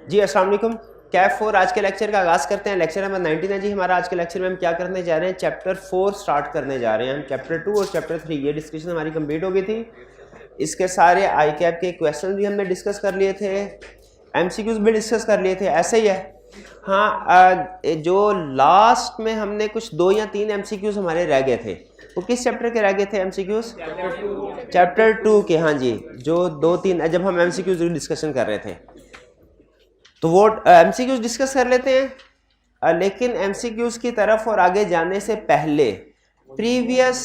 जी अस्सलाम वालेकुम। कैफ 4 आज के लेक्चर का आगाज़ करते हैं। लेक्चर नंबर 19 है जी हमारा। आज के लेक्चर में हम क्या करने जा रहे हैं, चैप्टर 4 स्टार्ट करने जा रहे हैं। हम चैप्टर 2 और चैप्टर 3 ये डिस्कशन हमारी कंप्लीट हो गई थी। इसके सारे आई कैप के क्वेश्चन भी हमने डिस्कस कर लिए थे, एमसीक्यूज भी डिस्कस कर लिए थे, ऐसे ही है। हाँ, जो लास्ट में हमने कुछ 2 या 3 एमसीक्यूज हमारे रह गए थे, वो किस चैप्टर के रह गए थे एमसीक्यूज? चैप्टर 2 के। हाँ जी, जो 2-3 जब हम एमसीक्यूज डिस्कशन कर रहे थे तो वो एमसीक्यूज डिस्कस कर लेते हैं। लेकिन एमसीक्यूज की तरफ और आगे जाने से पहले प्रीवियस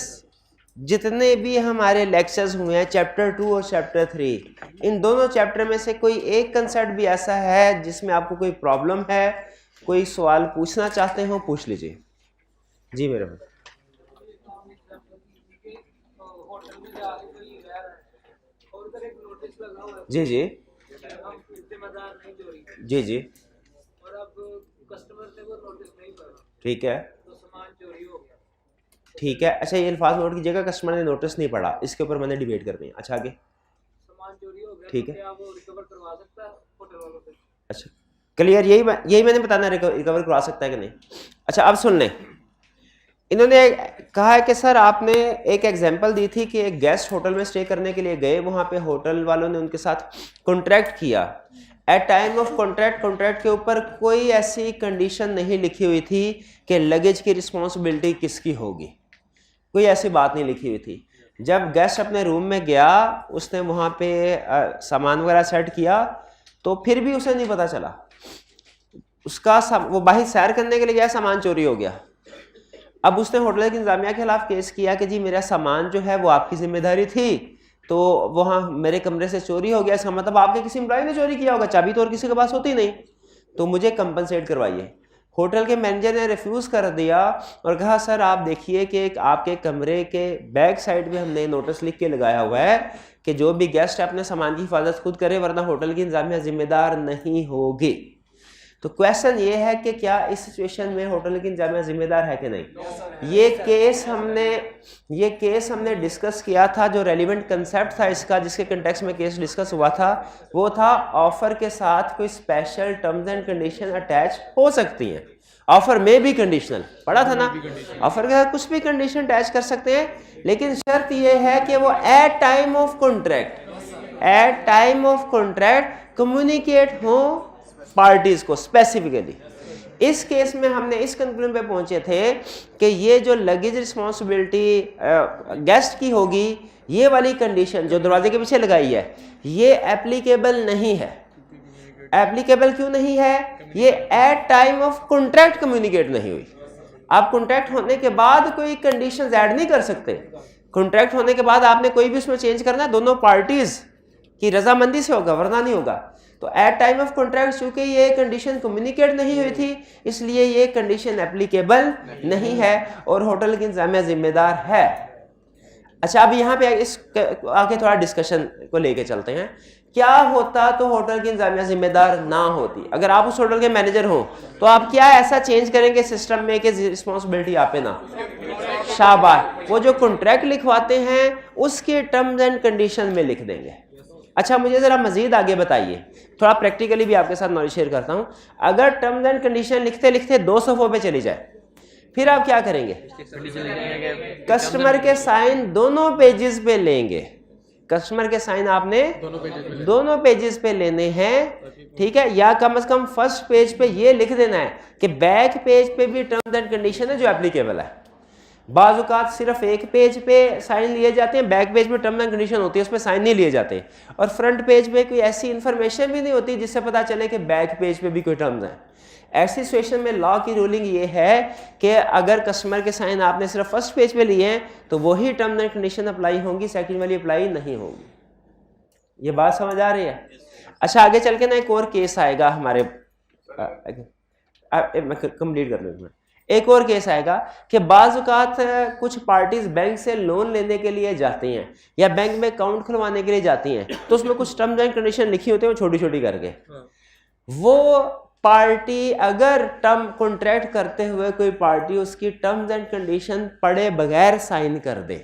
जितने भी हमारे लेक्चर्स हुए हैं चैप्टर 2 और चैप्टर 3, इन दोनों चैप्टर में से कोई एक कंसेप्ट भी ऐसा है जिसमें आपको कोई प्रॉब्लम है, कोई सवाल पूछना चाहते हो, पूछ लीजिए। जी मेरे भाई। जी जी जी जी, और अब कस्टमर ने वो नोटिस नहीं करा, ठीक है, तो सामान चोरी हो गया। ठीक है। अच्छा, ये अल्फाज नोट कीजिएगा, कस्टमर ने नोटिस नहीं पढ़ा, इसके ऊपर मैंने डिबेट करनी है। अच्छा आगे, सामान चोरी हो गया, ठीक तो है, क्या वो रिकवर करवा सकता है होटल वालों से? अच्छा क्लियर, यही मैंने बताना, रिकवर करवा सकता है कि नहीं। अच्छा अब सुन लें, इन्होंने कहा है कि सर आपने एक एग्जांपल दी थी कि एक गेस्ट होटल में स्टे करने के लिए गए, वहाँ पे होटल वालों ने उनके साथ कॉन्ट्रैक्ट किया। एट टाइम ऑफ कॉन्ट्रैक्ट के ऊपर कोई ऐसी कंडीशन नहीं लिखी हुई थी कि लगेज की रिस्पॉन्सिबिलिटी किसकी होगी, कोई ऐसी बात नहीं लिखी हुई थी। जब गेस्ट अपने रूम में गया, उसने वहाँ पे सामान वगैरह सेट किया, तो फिर भी उसे नहीं पता चला, उसका वो बाहर सैर करने के लिए गया, सामान चोरी हो गया। अब उसने होटल की इंतजामिया के खिलाफ केस किया कि जी मेरा सामान जो है वो आपकी जिम्मेदारी थी, तो वहाँ मेरे कमरे से चोरी हो गया, इसका मतलब आपके किसी एम्प्लॉय ने चोरी किया होगा, चाबी तो और किसी के पास होती नहीं, तो मुझे कंपनसेट करवाइए। होटल के मैनेजर ने रिफ्यूज़ कर दिया और कहा सर आप देखिए कि आपके कमरे के बैक साइड में हमने नोटिस लिख के लगाया हुआ है कि जो भी गेस्ट है अपने सामान की हिफाजत खुद करे, वरना होटल की इंतजामिया जिम्मेदार नहीं होगी। तो क्वेश्चन ये है कि क्या इस सिचुएशन में होटल की इंतजामिया जिम्मेदार है कि नहीं। ये केस हमने डिस्कस किया था। जो रेलिवेंट कंसेप्ट था इसका, जिसके कंटेक्स्ट में केस डिस्कस हुआ था, वो था ऑफर के साथ कोई special terms and condition attach हो सकती हैं। ऑफर में भी कंडीशनल पढ़ा था ना, ऑफर के साथ कुछ भी कंडीशन अटैच कर सकते हैं, लेकिन शर्त ये है कि वो at time of contract communicate हो पार्टीज को स्पेसिफिकली। इस केस में हमने इस कंक्लूजन पे पहुंचे थे कि ये जो लगेज रिस्पॉन्सिबिलिटी गेस्ट की होगी, ये वाली कंडीशन जो दरवाजे के पीछे लगाई है, ये एप्लीकेबल नहीं है। एप्लीकेबल क्यों नहीं है? ये at time of contract communicate नहीं हुई। आप कॉन्ट्रैक्ट होने के बाद कोई कंडीशंस ऐड नहीं कर सकते। कॉन्ट्रैक्ट होने के बाद आपने कोई भी उसमें चेंज करना है, दोनों पार्टीज की रजामंदी से होगा, वरना नहीं होगा। तो एट टाइम ऑफ कॉन्ट्रैक्ट चूंकि ये कंडीशन कम्युनिकेट नहीं हुई थी, इसलिए ये कंडीशन एप्लीकेबल नहीं है और होटल की इंतजामिया जिम्मेदार है। अच्छा, अब यहाँ पे इस आगे थोड़ा डिस्कशन को लेके चलते हैं। क्या होता तो होटल की इंतजामिया जिम्मेदार ना होती? अगर आप उस होटल के मैनेजर हो तो आप क्या ऐसा चेंज करेंगे सिस्टम में कि रिस्पॉन्सिबिलिटी आप पे ना? शाबाश, वो जो कॉन्ट्रैक्ट लिखवाते हैं उसके टर्म्स एंड कंडीशन में लिख देंगे। अच्छा, मुझे ज़रा मजीद आगे बताइए, थोड़ा प्रैक्टिकली भी आपके साथ नॉलेज शेयर करता हूँ। अगर टर्म्स एंड कंडीशन लिखते लिखते 2 सफ़ों पे चली जाए, फिर आप क्या करेंगे? कस्टमर के साइन दोनों पेजेस पे लेंगे। कस्टमर के साइन आपने दोनों पेजेस पे लेने हैं, ठीक है? या कम से कम फर्स्ट पेज पे ये लिख देना है कि बैक पेज पे भी टर्म्स एंड कंडीशन है जो एप्लीकेबल है। बाज़ औक़ात सिर्फ एक पेज पे साइन लिए जाते हैं, बैक पेज पे टर्म एंड कंडीशन होती है, उस पर साइन नहीं लिए जाते, और फ्रंट पेज पे कोई ऐसी इंफॉर्मेशन भी नहीं होती जिससे पता चले कि बैक पेज पे भी कोई टर्म्स हैं। ऐसी सिचुएशन में लॉ की रूलिंग ये है कि अगर कस्टमर के साइन आपने सिर्फ फर्स्ट पेज पे लिए हैं तो वही टर्म एंड कंडीशन अप्लाई होंगी, सेकंड वाली अप्लाई नहीं होगी। ये बात समझ आ रही है? अच्छा, आगे चल के ना एक और केस आएगा हमारे, मैं कंप्लीट कर लूँ। एक और केस आएगा कि बाज़ औक़ात कुछ पार्टीज बैंक से लोन लेने के लिए जाती हैं या बैंक में अकाउंट खुलवाने के लिए जाती हैं, तो उसमें कुछ टर्म्स एंड कंडीशन लिखी होती है छोटी छोटी करके। वो पार्टी अगर टर्म कॉन्ट्रैक्ट करते हुए कोई पार्टी उसकी टर्म्स एंड कंडीशन पढ़े बगैर साइन कर दे,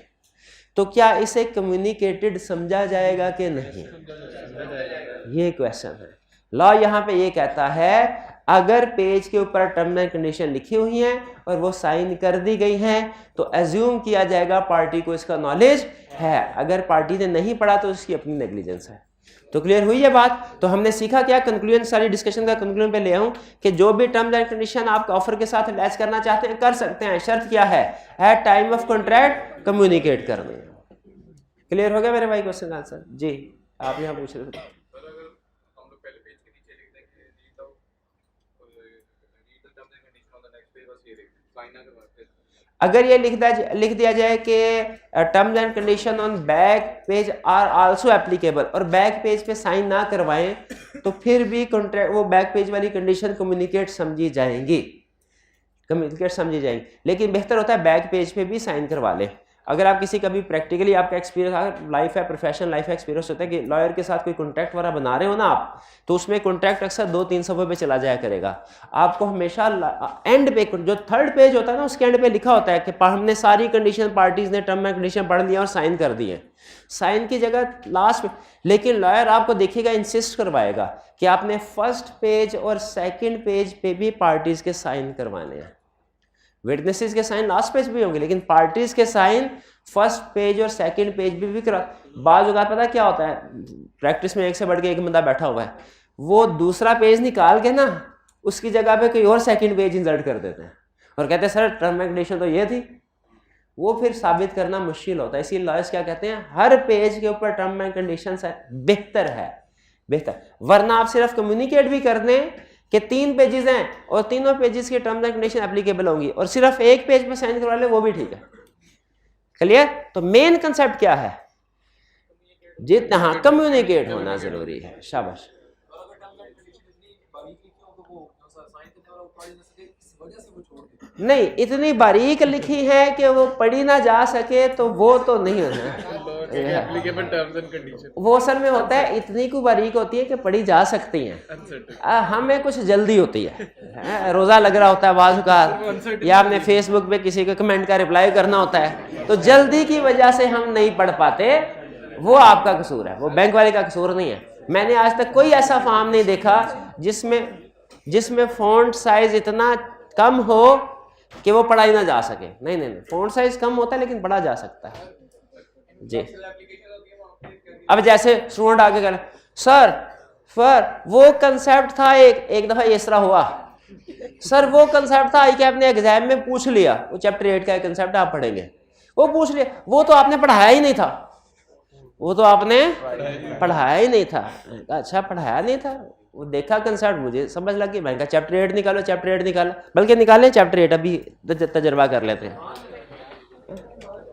तो क्या इसे कम्युनिकेटेड समझा जाएगा कि नहीं? ये क्वेश्चन है। लॉ यहाँ पे ये कहता है अगर पेज के ऊपर टर्म एंड कंडीशन लिखी हुई हैं और वो साइन कर दी गई हैं तो एज्यूम किया जाएगा पार्टी को इसका नॉलेज है, अगर पार्टी ने नहीं पढ़ा तो उसकी अपनी नेग्लिजेंस है। तो क्लियर हुई ये बात। तो हमने सीखा क्या, कंक्लूजन, सारी डिस्कशन का कंक्लूजन पे ले आऊं कि जो भी टर्म्स एंड कंडीशन आप ऑफर के साथ अटैच करना चाहते हैं कर सकते हैं, शर्त क्या है, at time of contract communicate करना है। क्लियर हो गया मेरे भाई क्वेश्चन आंसर? जी आप यहाँ पूछ रहे थे। अगर ये लिख दिया जाए कि terms and condition on back page are also applicable और बैक पेज पे साइन ना करवाएं तो फिर भी कॉन्ट्रैक्ट वो बैक पेज वाली कंडीशन कम्युनिकेट समझी जाएंगी, लेकिन बेहतर होता है बैक पेज पे भी साइन करवा लें। अगर आप किसी कभी प्रैक्टिकली आपका एक्सपीरियंस लाइफ है, प्रोफेशनल लाइफ एक्सपीरियंस होता है कि लॉयर के साथ कोई कॉन्ट्रैक्ट वगैरह बना रहे हो ना आप, तो उसमें कॉन्ट्रैक्ट अक्सर 2-3 सफ़े पे चला जाया करेगा। आपको हमेशा एंड पे, जो थर्ड पेज होता है ना उसके एंड पे लिखा होता है कि हमने सारी कंडीशन, पार्टीज ने टर्म एंड कंडीशन पढ़ लिया और साइन कर दिए, साइन की जगह लास्ट में। लेकिन लॉयर आपको देखिएगा इंसिस्ट करवाएगा कि आपने फर्स्ट पेज और सेकेंड पेज पे भी पार्टीज के साइन करवाने हैं। विटनेसेस के साइन लास्ट पेज भी होंगे लेकिन पार्टीज के साइन फर्स्ट पेज और सेकंड पेज भी करा। बाज़ औक़ात पता क्या होता है, प्रैक्टिस में एक से बढ़ के एक बंदा बैठा हुआ है, वो दूसरा पेज निकाल के ना उसकी जगह पे कोई और सेकंड पेज इंसर्ट कर देते हैं और कहते हैं सर टर्म एंड कंडीशन तो ये थी। वो फिर साबित करना मुश्किल होता है, इसीलिए लॉयर्स क्या कहते हैं, हर पेज के ऊपर टर्म एंड कंडीशन बेहतर है, बेहतर। वरना आप सिर्फ कम्युनिकेट भी कर दें कि 3 पेजेस हैं और तीनों पेजेस की टर्म्स एंड कंडीशन एप्लीकेबल होंगी और सिर्फ एक पेज पे साइन करवा ले, वो भी ठीक है। क्लियर? तो मेन कंसेप्ट क्या है, जितना हाँ कम्युनिकेट होना जरूरी है। शाबाश। नहीं, इतनी बारीक लिखी है कि वो पढ़ी ना जा सके तो वो तो नहीं होना। वो असल में होता है इतनी को बारीक होती है कि पढ़ी जा सकती हैं, हमें कुछ जल्दी होती है, रोज़ा लग रहा होता है बाज़ औक़ात, या आपने फेसबुक पे किसी के कमेंट का रिप्लाई करना होता है, तो जल्दी की वजह से हम नहीं पढ़ पाते। वो आपका कसूर है, वो बैंक वाले का कसूर नहीं है। मैंने आज तक कोई ऐसा फॉर्म नहीं देखा जिसमें फ़ॉन्ट साइज इतना कम हो कि वो पढ़ाई ना जा सके। नहीं, फ़ॉन्ट साइज कम होता है लेकिन पढ़ा जा सकता है जी। अब जैसे स्टूडेंट आगे कह सर वो कंसेप्ट था, एक दफ़ा इस तरह हुआ सर, वो कंसेप्ट था कि आपने एग्जाम में पूछ लिया, वो चैप्टर 8 का कंसेप्ट आप पढ़ेंगे, वो पूछ लिया, वो तो आपने पढ़ाया ही नहीं था, वो तो आपने पढ़ाया ही नहीं था। अच्छा पढ़ाया नहीं था, वो देखा कंसेप्ट, मुझे समझ लग गई, मैंने कहा चैप्टर 8 निकालो, चैप्टर 8 निकालो, बल्कि निकालें चैप्टर 8 अभी तजर्बा कर लेते हैं।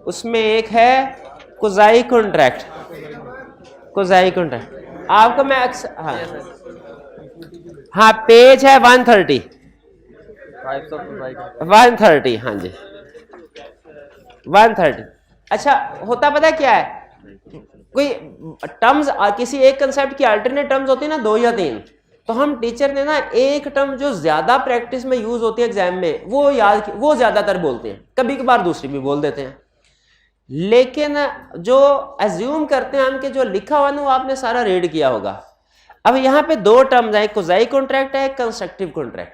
उसमें एक है कुज़ाई कॉन्ट्रैक्ट, आपको मैं हाँ पेज है 130, हाँ जी 130। अच्छा होता पता क्या है, कोई टर्म्स किसी एक कंसेप्ट की अल्टरनेट टर्म्स होती है ना 2 या 3, तो हम टीचर ने ना एक टर्म जो ज्यादा प्रैक्टिस में यूज होती है एग्जाम में वो ज्यादातर बोलते हैं, कभी कभार दूसरी भी बोल देते हैं, लेकिन जो एज्यूम करते हैं हम कि जो लिखा हुआ ना वो आपने सारा रीड किया होगा। अब यहाँ पे 2 टर्म्स है, कुज़ाई कॉन्ट्रैक्ट है, कंस्ट्रक्टिव कॉन्ट्रैक्ट।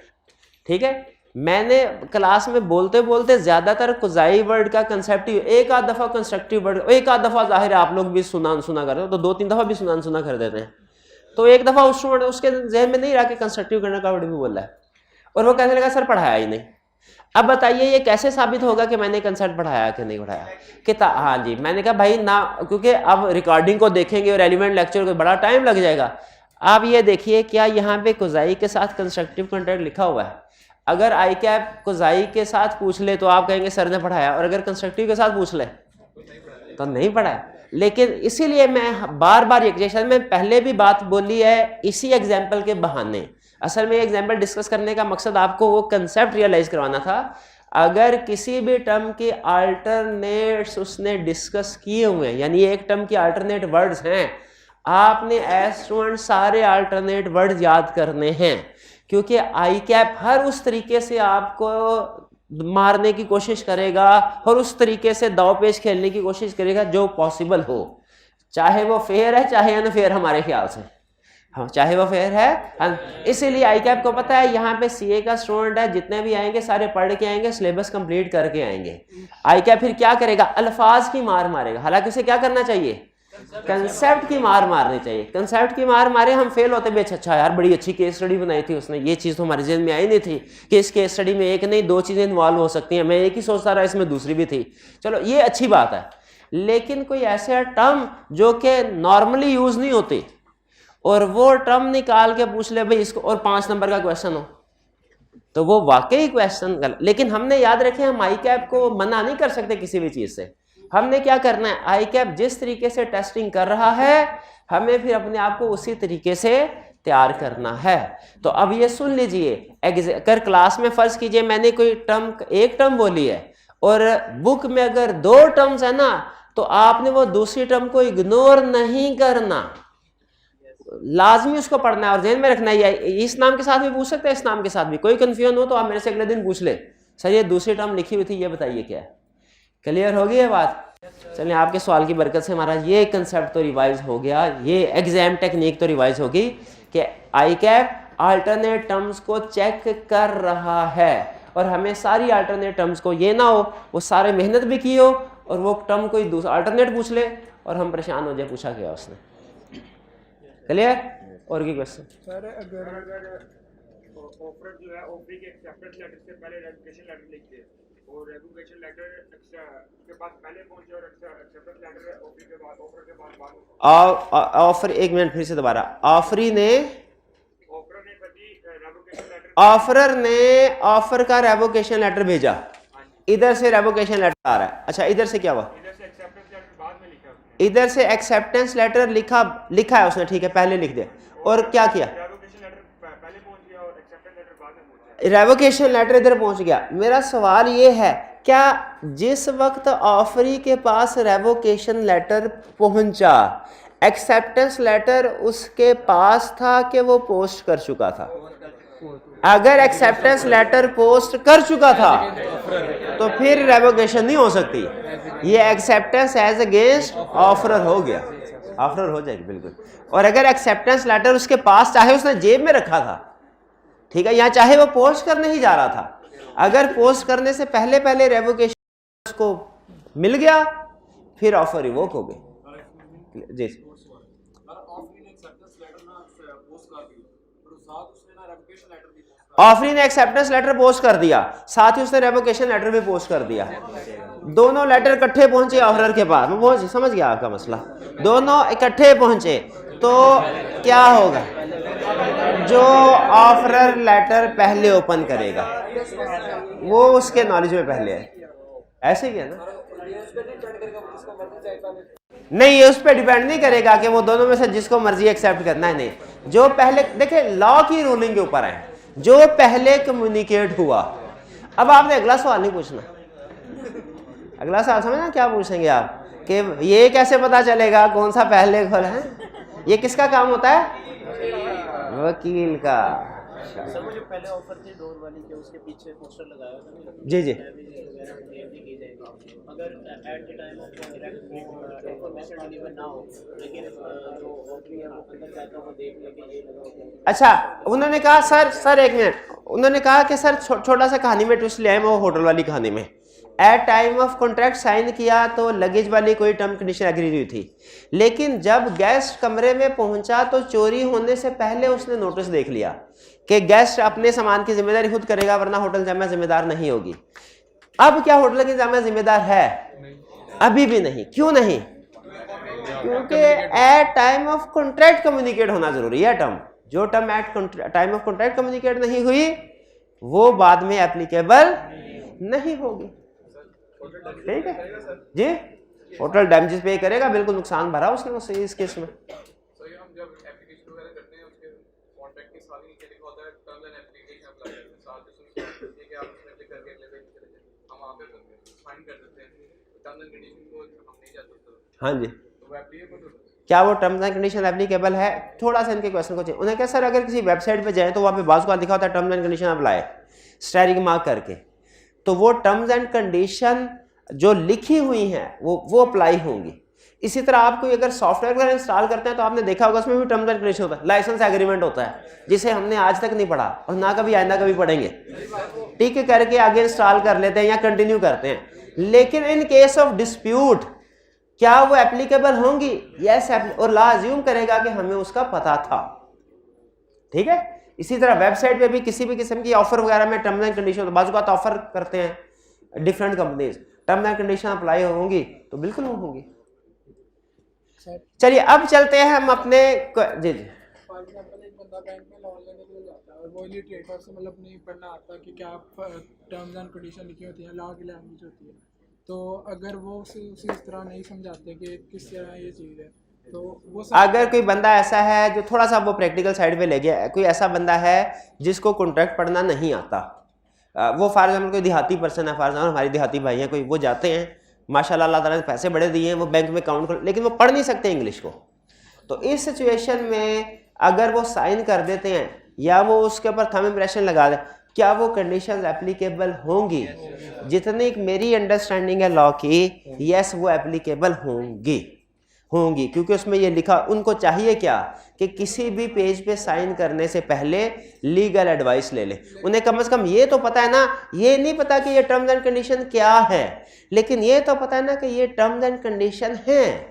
ठीक है, मैंने क्लास में बोलते बोलते ज्यादातर कुज़ाई वर्ड का कंसेप्ट ही, एक आध दफा कंस्ट्रक्टिव वर्ड, एक आध दफा जाहिर है आप लोग भी सुना करते हो, तो 2-3 दफा भी सुना कर देते हैं, तो एक दफा उसके जहन में नहीं रहा कि कंस्ट्रक्टिव करने का वर्ड भी बोला है और वो कहने लगा सर पढ़ाया ही नहीं। अब बताइए ये कैसे साबित होगा कि मैंने कंसेप्ट पढ़ाया कि नहीं पढ़ाया? कि हाँ जी, मैंने कहा भाई ना, क्योंकि अब रिकॉर्डिंग को देखेंगे और एलिमेंट लेक्चर को बड़ा टाइम लग जाएगा। आप ये देखिए क्या यहाँ पे कुज़ाई के साथ कंस्ट्रक्टिव कॉन्ट्रैक्ट लिखा हुआ है? अगर आई कैप कुज़ाई के साथ पूछ ले तो आप कहेंगे सर ने पढ़ाया, और अगर कंस्ट्रक्टिव के साथ पूछ ले तो नहीं पढ़ाया। लेकिन इसीलिए मैं बार बार जैसे मैं पहले भी बात बोली है, इसी एग्जाम्पल के बहाने, असल में एग्जाम्पल डिस्कस करने का मकसद आपको वो कंसेप्ट रियलाइज करवाना था। अगर किसी भी टर्म के अल्टरनेट्स उसने डिस्कस किए हुए हैं, यानी एक टर्म के अल्टरनेट वर्ड्स हैं, आपने एज स्टूडेंट सारे अल्टरनेट वर्ड्स याद करने हैं, क्योंकि आई कैप हर उस तरीके से आपको मारने की कोशिश करेगा और उस तरीके से दाव पेश खेलने की कोशिश करेगा जो पॉसिबल हो, चाहे वो फेयर है चाहे अनफेयर हमारे ख्याल से। हाँ, चाहे वो फेयर है। हाँ, इसीलिए आई कैप को पता है यहाँ पे सीए का स्टूडेंट है, जितने भी आएंगे सारे पढ़ के आएंगे, सिलेबस कंप्लीट करके आएंगे। आई कैप फिर क्या करेगा, अल्फाज की मार मारेगा, हालांकि उसे क्या करना चाहिए, कंसेप्ट की मार मारनी चाहिए। कंसेप्ट की मार मारे हम फेल होते भी, अच्छा यार बड़ी अच्छी केस स्टडी बनाई थी उसने, ये चीज़ तो हमारे जहन में आई नहीं थी कि इस केस स्टडी में एक नहीं 2 चीज़ें इन्वॉल्व हो सकती हैं, मैं एक ही सोचता रहा इसमें दूसरी भी थी, चलो ये अच्छी बात है। लेकिन कोई ऐसे टर्म जो कि नॉर्मली यूज नहीं होती और वो टर्म निकाल के पूछ ले भाई इसको, और 5 नंबर का क्वेश्चन हो, तो वो वाकई क्वेश्चन गलत। लेकिन हमने याद रखें, हम आई कैप को मना नहीं कर सकते किसी भी चीज़ से। हमने क्या करना है, आई कैप जिस तरीके से टेस्टिंग कर रहा है हमें फिर अपने आप को उसी तरीके से तैयार करना है। तो अब ये सुन लीजिए, अगर क्लास में फर्ज कीजिए मैंने कोई टर्म, एक टर्म बोली है और बुक में अगर 2 टर्म्स है ना, तो आपने वो दूसरी टर्म को इग्नोर नहीं करना, लाजमी उसको पढ़ना है और ध्यान में रखना है। इस नाम के साथ भी पूछ सकते हैं, इस नाम के साथ भी। कोई कंफ्यूजन हो तो आप मेरे से अगले दिन पूछ ले, सर ये दूसरी टर्म लिखी हुई थी, ये बताइए क्या है। क्लियर हो गई है बात। चलिए, आपके सवाल की बरकत से हमारा ये कंसेप्ट तो रिवाइज हो गया, ये एग्जाम टेक्निक तो रिवाइज होगी कि आई कैप अल्टरनेट टर्म्स को चेक कर रहा है और हमें सारी अल्टरनेट टर्म्स को, ये ना हो वो सारे मेहनत भी की हो और वो टर्म कोई दूसरा अल्टरनेट पूछ ले और हम परेशान हो जाए, पूछा क्या उसने। क्लियर? और की क्वेश्चन सर, अगर ऑफर जो है ऑफर के एक्सेप्टेंस लेटर से पहले रेवोकेशन लेटर लिखते हैं और रेवोकेशन लेटर के पास पहले पहुंचे और एक्सेप्टेंस लेटर ऑफर के बाद ऑफर, एक मिनट फिर से दोबारा, ऑफर ने ऑफर का रेवोकेशन लेटर भेजा, इधर से रेवोकेशन लेटर आ रहा है। अच्छा, इधर से क्या हुआ, इधर से एक्सेप्टेंस लेटर लिखा है उसने, ठीक है पहले लिख दे, और क्या किया, रेवोकेशन लेटर इधर पहुंच गया। मेरा सवाल ये है, क्या जिस वक्त ऑफरी के पास रेवोकेशन लेटर पहुंचा, एक्सेप्टेंस लेटर उसके पास था कि वो पोस्ट कर चुका था? अगर एक्सेप्टेंस लेटर पोस्ट कर चुका था तो फिर रेवोकेशन नहीं हो सकती, ये एक्सेप्टेंस एज अगेंस्ट ऑफर हो गया, ऑफर हो जाएगी बिल्कुल। और अगर एक्सेप्टेंस लेटर उसके पास, चाहे उसने जेब में रखा था, ठीक है, यहाँ चाहे वो पोस्ट करने ही जा रहा था, अगर पोस्ट करने से पहले पहले रेवोकेशन उसको मिल गया फिर ऑफर रिवोक हो गई। जी, ऑफरी ने एक्सेप्टेंस लेटर पोस्ट कर दिया, साथ ही उसने रेवोकेशन लेटर भी पोस्ट कर दिया, दोनों लेटर इकट्ठे पहुंचे ऑफर के पास, मैं समझ गया आपका मसला, दोनों इकट्ठे पहुंचे तो क्या होगा, जो ऑफर लेटर पहले ओपन करेगा वो उसके नॉलेज में पहले है, ऐसे ही है ना? नहीं, ये उस पर डिपेंड नहीं करेगा कि वो दोनों में से जिसको मर्जी एक्सेप्ट करना है, नहीं, जो पहले, देखिए लॉ की रूलिंग के ऊपर है, जो पहले कम्युनिकेट हुआ। अब आपने अगला सवाल नहीं पूछना, अगला सवाल समझना क्या पूछेंगे आप, कि ये कैसे पता चलेगा कौन सा पहले खोल है, ये किसका काम होता है, वकील का। सर वो जो पहले ऑफर थी डोर वाली के, उसके पीछे पोस्टर लगाया था, जी जी, अगर at the time of information deliver ना हो, लेकिन जो ऑफर है वो अंदर जाता है वो देख ले कि ये लगा। अच्छा, उन्होंने कहा सर एक मिनट, उन्होंने कहा कि सर छोटा सा कहानी में ट्विस्ट ले आए, वो होटल वाली कहानी में at time of contract sign किया तो लगेज वाली कोई टर्म कंडीशन एग्री हुई थी, लेकिन जब गेस्ट कमरे में पहुंचा तो चोरी होने से पहले उसने नोटिस देख लिया कि गेस्ट अपने सामान की जिम्मेदारी खुद करेगा वरना होटल जामिया जिम्मेदार नहीं होगी। अब क्या होटल की जामिया जिम्मेदार है? अभी भी नहीं। क्यों नहीं? क्योंकि at time of contract communicate होना जरूरी है टर्म, जो term at time of contract communicate नहीं हुई वो बाद में एप्लीकेबल नहीं होगी। ठीक है जी, होटल डैमेजेस पे करेगा, बिल्कुल नुकसान भरा उसने उससे इस केस में। हाँ जी, क्या वो टर्म्स एंड कंडीशन एप्लीकेबल है? थोड़ा सा इनके क्वेश्चन को चाहिए। उन्हें क्या सर अगर किसी वेबसाइट पे जाए तो वहाँ पे बाजू का लिखा होता है terms and condition apply starring mark करके, तो वो टर्म्स एंड कंडीशन जो लिखी हुई हैं वो अप्लाई होंगी, इसी तरह आप कोई अगर सॉफ्टवेयर वगैरह इंस्टॉल करते हैं तो आपने देखा होगा उसमें भी टर्म्स एंड कंडीशन होता है, लाइसेंस एग्रीमेंट होता है, जिसे हमने आज तक नहीं पढ़ा और ना कभी आइंदा कभी पढ़ेंगे। ठीक है, करके आगे इंस्टॉल कर लेते हैं या कंटिन्यू करते हैं। लेकिन इन केस ऑफ डिस्प्यूट क्या वो एप्लीकेबल होंगी? यस, और लॉ अज्यूम करेगा कि हमें उसका पता था। ठीक है, इसी तरह वेबसाइट पे भी किसी भी किस्म की ऑफर वगैरह में टर्म्स एंड कंडीशन, बाजू बात ऑफर करते हैं different companies, terms and condition apply होंगी तो बिल्कुल होंगी। चलिए अब चलते हैं हम अपने जी जी। फॉर एग्जांपल एक बंदा बैंक में लोन लेने के लिए जाता है और वो लिटरेटर से मतलब नहीं पढ़ना आता कि क्या टर्म्स एंड कंडीशन लिखी होती हैं, लॉ की लैंग्वेज होती है, तो अगर वो उसे इस तरह नहीं समझाते कि किस तरह ये चीज़ है, तो वो अगर कोई बंदा ऐसा है जो थोड़ा सा वो प्रैक्टिकल साइड पे ले गया, कोई ऐसा बंदा है जिसको कॉन्ट्रैक्ट पढ़ना नहीं आता, वो फॉर एग्जाम्पल कोई देहाती पर्सन है, फॉर एग्जाम्पल हमारी देहाती भाई हैं कोई, वो जाते हैं माशाल्लाह अल्लाह ताला ने पैसे बड़े दिए हैं, वो बैंक में अकाउंट खोल, लेकिन वो पढ़ नहीं सकते इंग्लिश को। तो इस सिचुएशन में अगर वो साइन कर देते हैं या वो उसके ऊपर थंब इंप्रेशन लगा दे, क्या वो कंडीशंस एप्लीकेबल होंगी? जितनी मेरी अंडरस्टैंडिंग है लॉ की, यस वो एप्लीकेबल होंगी, क्योंकि उसमें ये लिखा, उनको चाहिए क्या कि किसी भी पेज पे साइन करने से पहले लीगल एडवाइस ले ले। उन्हें कम से कम ये तो पता है ना, ये नहीं पता कि ये टर्म्स एंड कंडीशन क्या है, लेकिन ये तो पता है ना कि ये टर्म्स एंड कंडीशन है,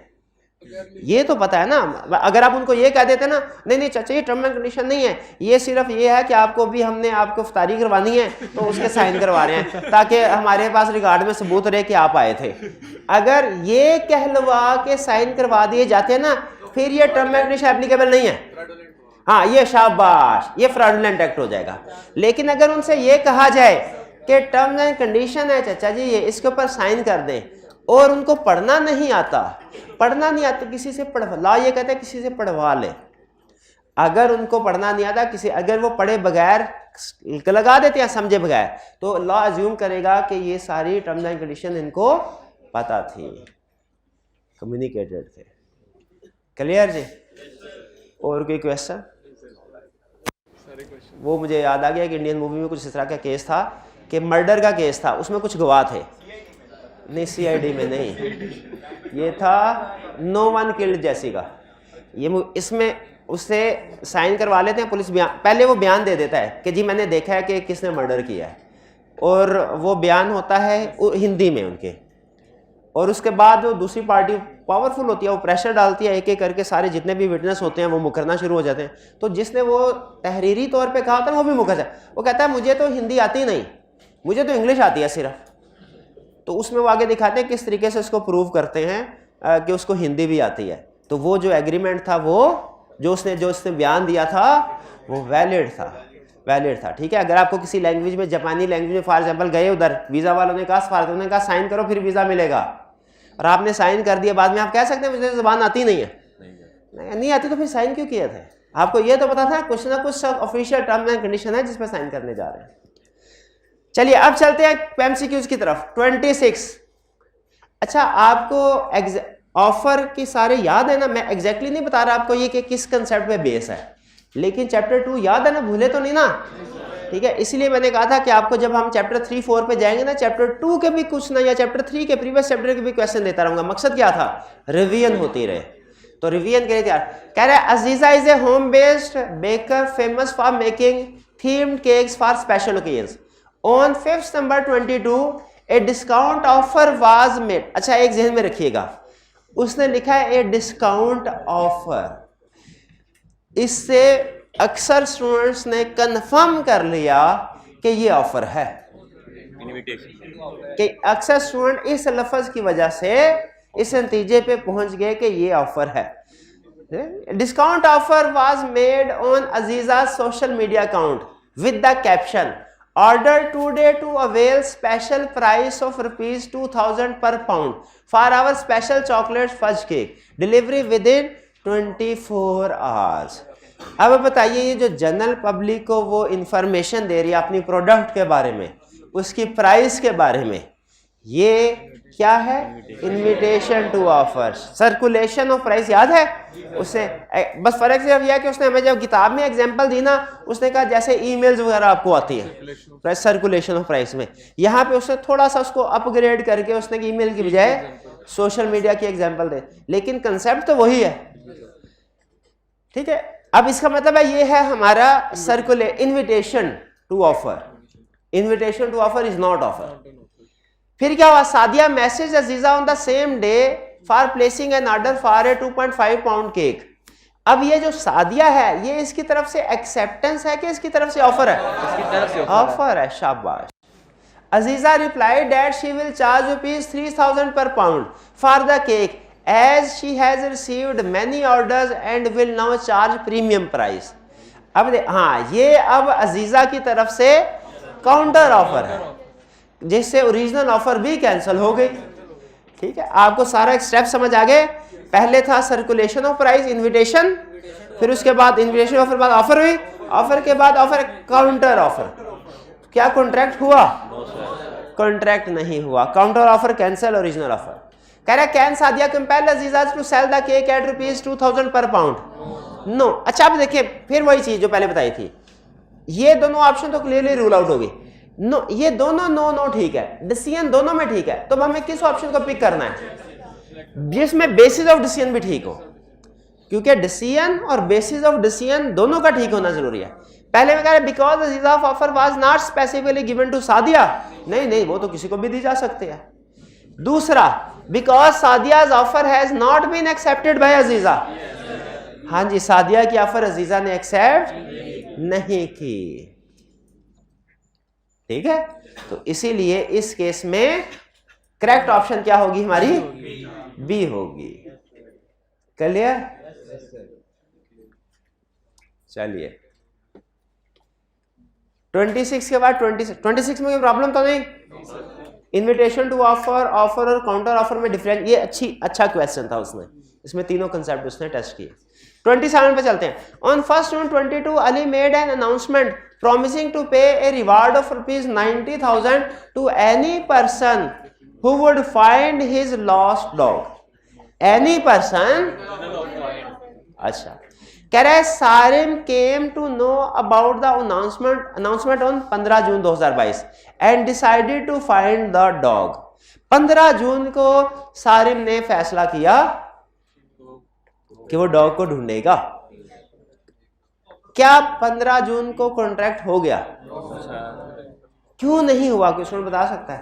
ये तो पता है ना। अगर आप उनको ये कह देते ना, नहीं नहीं चाचा ये टर्म एंड कंडीशन नहीं है, ये सिर्फ ये है कि आपको भी हमने आपको इफ्तारी करवानी है तो उसके साइन करवा रहे हैं ताकि हमारे पास रिकॉर्ड में सबूत रहे कि आप आए थे, अगर ये कहलवा के साइन करवा दिए जाते हैं ना, फिर ये टर्म एंड कंडीशन एप्लीकेबल नहीं है। हाँ, ये शाबाश, ये फ्रॉडुलेंट एक्ट हो जाएगा। लेकिन अगर उनसे ये कहा जाए कि टर्म एंड कंडीशन है चाचा जी, ये इसके ऊपर साइन कर दें, और उनको पढ़ना नहीं आता, किसी से पढ़वा, ला ये कहता है किसी से पढ़वा ले। अगर उनको पढ़ना नहीं आता, किसी अगर वो पढ़े बगैर लगा देते हैं समझे बगैर, तो लॉ अज्यूम करेगा कि ये सारी टर्म्स एंड कंडीशन इनको पता थी, कम्युनिकेटेड थे। क्लियर जी? और कोई क्वेश्चन? वो मुझे याद आ गया कि इंडियन मूवी में कुछ इस तरह का केस था कि मर्डर का केस था, उसमें कुछ गवाह थे, नहीं सीआईडी में नहीं, ये था नो वन किल्ड जैसी का, ये इसमें उससे साइन करवा लेते हैं पुलिस, बयान पहले वो बयान दे देता है कि जी मैंने देखा है कि किसने मर्डर किया है, और वो बयान होता है हिंदी में उनके, और उसके बाद जो दूसरी पार्टी पावरफुल होती है वो प्रेशर डालती है, एक एक करके सारे जितने भी विटनेस होते हैं वो मुकरना शुरू हो जाते हैं। तो जिसने वो तहरीरी तौर पे कहा था वो भी मुकर जाए, वो कहता है मुझे तो हिंदी आती नहीं, मुझे तो इंग्लिश आती है सिर्फ। तो उसमें वो आगे दिखाते हैं किस तरीके से उसको प्रूव करते हैं कि उसको हिंदी भी आती है। तो वो जो एग्रीमेंट था, वो जो उसने बयान दिया था वो वैलिड था। ठीक है, अगर आपको किसी लैंग्वेज में, जापानी लैंग्वेज में फॉर एग्जांपल गए उधर, वीज़ा वालों ने कहा साइन करो फिर वीज़ा मिलेगा, और आपने साइन कर दिया, बाद में आप कह सकते हैं मुझे ज़बान आती नहीं है, नहीं आती तो फिर साइन क्यों किए थे? आपको ये तो पता था कुछ ना कुछ ऑफिशियल टर्म एंड कंडीशन है जिस पर साइन करने जा रहे हैं। चलिए अब चलते हैं एमसीक्यूज की तरफ। 26। अच्छा, आपको ऑफर की सारे याद है ना? मैं एग्जैक्टली नहीं बता रहा आपको ये कि किस कंसेप्ट पे बेस है, लेकिन चैप्टर 2 याद है ना, भूले तो नहीं ना? ठीक है, इसलिए मैंने कहा था कि आपको जब हम चैप्टर 3, 4 पे जाएंगे ना, चैप्टर 2 के भी कुछ ना, या चैप्टर 3 के प्रीवियस चैप्टर के भी क्वेश्चन देता रहूंगा। मकसद क्या था? रिवीजन होती रहे। तो रिवीजन के लिए तैयार कह रहे हैं, Aziza is a home based baker famous for making themed cakes for special occasions. On 5th September 22, a discount offer was made. अच्छा, एक ज़हन में रखिएगा, उसने लिखा है ए डिस्काउंट ऑफर। इससे अक्सर स्टूडेंट्स ने कंफर्म कर लिया कि ये ऑफर है, कि अक्सर स्टूडेंट इस लफ्ज की वजह से इस नतीजे पे पहुंच गए कि ये ऑफर है। Discount offer was made on Aziza social media account with the caption order today to avail special price of rupees 2000 per pound for our special chocolate fudge cake, delivery within 24 hours। अब बताइए, ये जो general public को वो information दे रही है अपनी product के बारे में, उसकी प्राइस के बारे में, ये क्या है? Invitation to offer, circulation of price. याद है उससे? बस फर्क सिर्फ यह है कि उसने हमें जब किताब में एग्जांपल दी ना, उसने कहा जैसे ईमेल्स वगैरह आपको आती है सर्कुलेशन ऑफ प्राइस में, यहाँ पे उसने थोड़ा सा उसको अपग्रेड करके उसने ईमेल की बजाय सोशल मीडिया की एग्जांपल दे, लेकिन कंसेप्ट तो वही है। ठीक है, अब इसका मतलब है ये है हमारा circular invitation to offer, invitation to offer is not offer. फिर क्या हुआ, Sadia message Aziza on the same day for placing an order for a 2.5 pound cake. अब ये जो सादिया है ये इसकी तरफ से एक्सेप्टेंस है कि इसकी तरफ से ऑफर है? इसकी तरफ से ऑफर है, शाबाश। Aziza replied that she will charge ₹3000 per pound for the cake as she has received many orders and will now charge premium price। अब हाँ, ये अब अजीजा की तरफ से काउंटर ऑफर है जिससे ओरिजिनल ऑफर भी कैंसिल हो गई। ठीक है, आपको सारा एक स्टेप समझ आ गए। पहले था सर्कुलेशन ऑफ प्राइस, इनविटेशन, फिर उसके बाद इनविटेशन ऑफर बाद ऑफर हुई, ऑफर के बाद ऑफर काउंटर ऑफर। क्या कॉन्ट्रैक्ट हुआ? कॉन्ट्रैक्ट नहीं हुआ, counter offer cancel, original offer. कह रहा can Sadia compel Aziza to sell the cake at ₹2000 per pound? No. अच्छा अब देखिए, फिर वही चीज जो पहले बताई थी, ये दोनों ऑप्शन तो क्लियरली रूल आउट हो गई। नो, ये दोनों नो नो ठीक है, डिसीजन दोनों में ठीक है, तो हमें किस ऑप्शन को पिक करना है जिसमें बेसिस ऑफ डिसीजन भी ठीक हो, क्योंकि डिसीजन और बेसिस ऑफ डिसीजन दोनों का ठीक होना जरूरी है। पहले में कह रहे because Aziza of offer was not specifically given to Sadia, नहीं नहीं, वो तो किसी को भी दी जा सकती है। दूसरा, because Sadia's offer has not been accepted by Aziza, हाँ जी, सादिया की ऑफर अजीजा ने एक्सेप्ट नहीं की। ठीक है, तो इसीलिए इस केस में करेक्ट ऑप्शन क्या होगी हमारी? बी होगी। क्लियर? चलिए 26 के बाद 26 में कोई प्रॉब्लम तो नहीं? इनविटेशन टू ऑफर, ऑफर और काउंटर ऑफर में डिफरेंस, ये अच्छा क्वेश्चन था उसमें, इसमें तीनों कंसेप्ट उसने टेस्ट किए। 27 पे चलते हैं। On 1 June 22 Ali made an announcement promising to pay a reward of ₹90,000 to any person who would find his lost dog. Any person? अच्छा, कह रहा है Sarim came to know about the announcement on 15 June 2022 and decided to find the dog. 15 जून को सारिम ने फैसला किया कि वो डॉग को ढूंढेगा। क्या 15 जून को कॉन्ट्रैक्ट हो गया? क्यों नहीं हुआ, क्वेश्चन बता सकता है?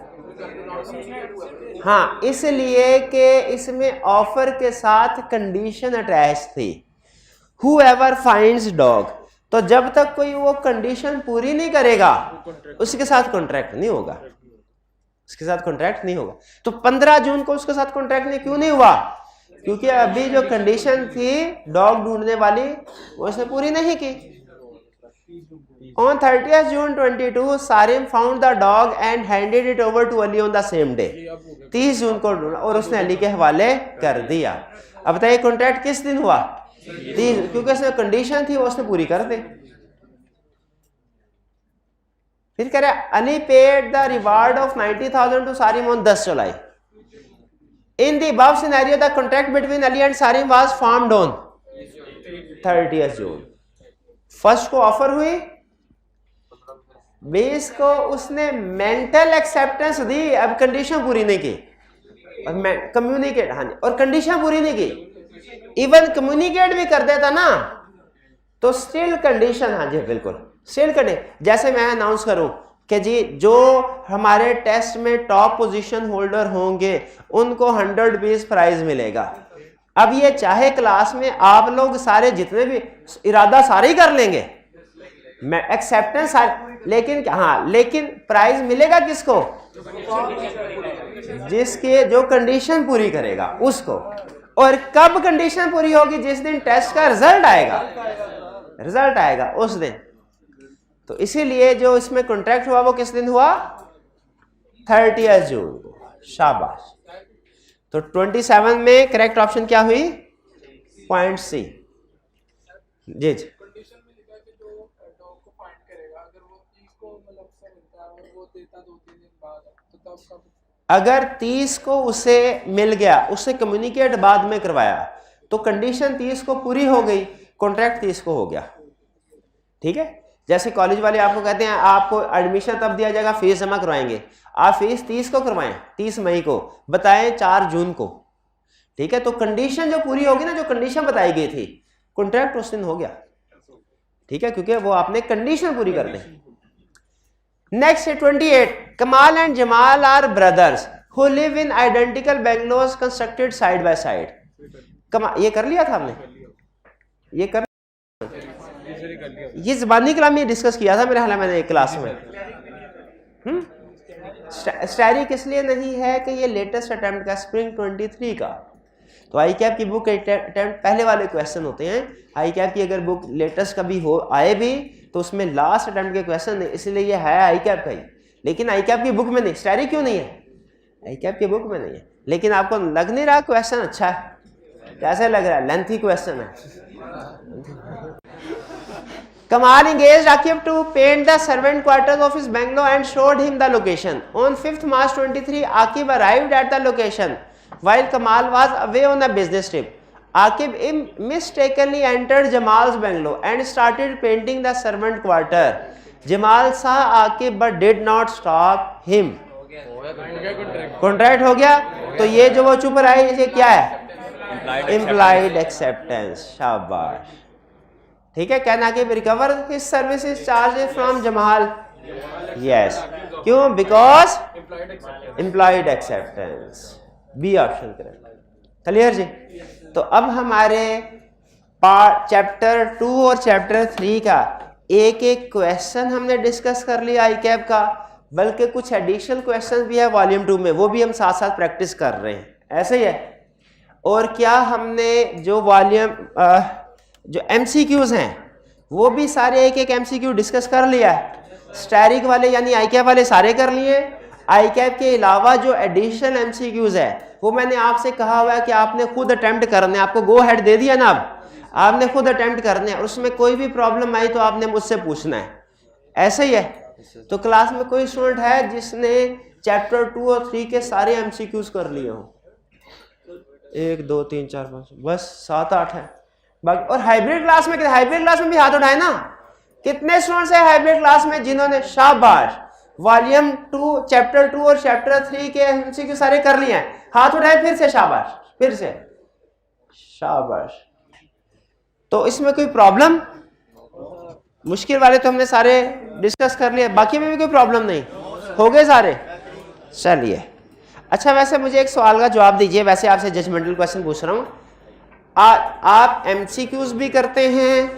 हाँ, इसलिए कि इसमें ऑफर के साथ कंडीशन अटैच थी, whoever finds dog। तो जब तक कोई वो कंडीशन पूरी नहीं करेगा उसके साथ कॉन्ट्रैक्ट नहीं होगा, उसके साथ कॉन्ट्रैक्ट नहीं होगा। तो 15 जून को उसके साथ कॉन्ट्रैक्ट नहीं क्यों नहीं हुआ? क्योंकि अभी जो कंडीशन थी डॉग ढूंढने वाली वो उसने पूरी नहीं की। On 30th June 22 Sarim found the dog and handed it over to Ali on the same day. 30 जून को ढूंढा और उसने अली के हवाले कर दिया। अब बताइए कॉन्ट्रैक्ट किस दिन हुआ? 30, क्योंकि उसने कंडीशन थी वो उसने पूरी कर दी। फिर कह रहे Ali paid the reward of 90,000 to Sarim on 10 July. In the above scenario, the contract between Ali and Sarim was formed on 30th June। First को ऑफर हुई, 20 को उसने मेंटल एक्सेप्टेंस दी, अब कंडीशन पूरी नहीं की, और कम्युनिकेट, हाँ जी, और कंडीशन पूरी नहीं की, इवन कम्युनिकेट भी कर देता ना तो स्टिल कंडीशन, हाँ जी बिल्कुल स्टिल कंडीशन। जैसे मैं अनाउंस करूं कि जी जो हमारे टेस्ट में टॉप पोजीशन होल्डर होंगे उनको 100 पीस प्राइज मिलेगा। अब ये चाहे क्लास में आप लोग सारे जितने भी इरादा सारे ही कर लेंगे, मैं एक्सेप्टेंस सारे, लेकिन हाँ, लेकिन प्राइज मिलेगा किसको? जिसके जो कंडीशन पूरी करेगा उसको। और कब कंडीशन पूरी होगी? जिस दिन टेस्ट का रिजल्ट आएगा उस दिन। तो इसीलिए जो इसमें कॉन्ट्रैक्ट हुआ वो किस दिन हुआ? 30 जून को। शाबाश। तो 27 में करेक्ट ऑप्शन क्या हुई? पॉइंट सी। जी जी, कंडीशन में लिखा है कि जो डॉग को फाइंड करेगा, अगर वो 30 को मतलब से मिलता है और वो देता 2-3 दिन बाद, तो तब कब? अगर 30 को उसे मिल गया, उससे कम्युनिकेट बाद में करवाया, तो कंडीशन 30 को पूरी हो गई, कॉन्ट्रैक्ट 30 को हो गया। ठीक है, जैसे कॉलेज वाले आपको कहते हैं आपको एडमिशन तब दिया जाएगा, फीस जमा करवाएंगे, आप फीस 30 को करवाएं, 30 मई को, बताएं 4 जून को, ठीक है। तो कंडीशन जो पूरी होगी ना, जो कंडीशन बताई गई थी, कॉन्ट्रैक्ट उस दिन हो गया, ठीक है, क्योंकि वो आपने कंडीशन पूरी कर दी। नेक्स्ट है 28, Kamal and Jamal are brothers who live in identical bungalows constructed side by side. ये कर लिया था हमने, ये कर, ये ज़बानी कलाम में डिस्कस किया था मेरे ख्याल में मैंने एक क्लास में। स्टैरिक इसलिए नहीं है कि ये लेटेस्ट अटेम्प्ट का स्प्रिंग 23 का, तो आई कैप की बुक अटेम्प्ट पहले वाले क्वेश्चन होते हैं। आई कैप की अगर बुक लेटेस्ट कभी हो आए भी तो उसमें लास्ट अटेम्प्ट के क्वेश्चन है, इसलिए ये है आई कैप का ही, लेकिन आई कैप की बुक में नहीं। स्टैरिक क्यों नहीं है? आई कैप की बुक में नहीं है, लेकिन आपको लग नहीं रहा क्वेश्चन अच्छा है? कैसे लग रहा है? लेंथी क्वेश्चन है। Kamal engaged Aqib to paint the servant quarters of his bungalow and showed him the location. On 5th March 23, Aqib arrived at the location while Kamal was away on a business trip. Aqib mistakenly entered Jamal's bungalow and started painting the servant quarter. Jamal saw Aqib but did not stop him. Contract हो गया। तो ये जो वो चुप रहा है, ये क्या है? Implied acceptance. शाबाश, ठीक है। Can Aqib recover his services charges from Jamal? Yes. क्यों? Because employed acceptance. B option correct. Clear जी? तो अब हमारे चैप्टर 2 और चैप्टर 3 का एक एक क्वेश्चन हमने डिस्कस कर लिया आई कैप का, बल्कि कुछ एडिशनल क्वेश्चन भी है वॉल्यूम 2 में, वो भी हम साथ साथ प्रैक्टिस कर रहे हैं। ऐसे ही है। और क्या हमने जो वॉल्यूम जो MCQs हैं वो भी सारे एक एक MCQ डिस्कस कर लिया है। स्टैरिक वाले यानी आई कैप वाले सारे कर लिए। आई कैप के अलावा जो एडिशनल MCQs है वो मैंने आपसे कहा हुआ है कि आपने खुद अटेम्प्ट करने, आपको गो हेड दे दिया ना, अब आपने खुद अटेम्प्ट करने हैं। उसमें कोई भी प्रॉब्लम आई तो आपने मुझसे पूछना है। ऐसे ही है। तो क्लास में कोई स्टूडेंट है जिसने चैप्टर 2 और 3 के सारे MCQs कर लिए हो? 1 2 3 4 5 बस 7 8 है। और हाइब्रिड क्लास में, हाइब्रिड क्लास में भी हाथ उठाए ना। कितने स्टूडेंट्स हैं हाइब्रिड क्लास में जिन्होंने शाबाश वॉल्यूम 2 चैप्टर 2 और चैप्टर 3 के MCQ सारे कर लिए हैं? हाथ उठाए फिर से। शाबाश, फिर से शाबाश। तो इसमें कोई प्रॉब्लम? मुश्किल वाले तो हमने सारे डिस्कस कर लिए, बाकी में भी कोई प्रॉब्लम नहीं, हो गए सारे। चलिए, अच्छा वैसे मुझे एक सवाल का जवाब दीजिए। वैसे आपसे जजमेंटल क्वेश्चन पूछ रहा हूँ। आप MCQs भी करते हैं,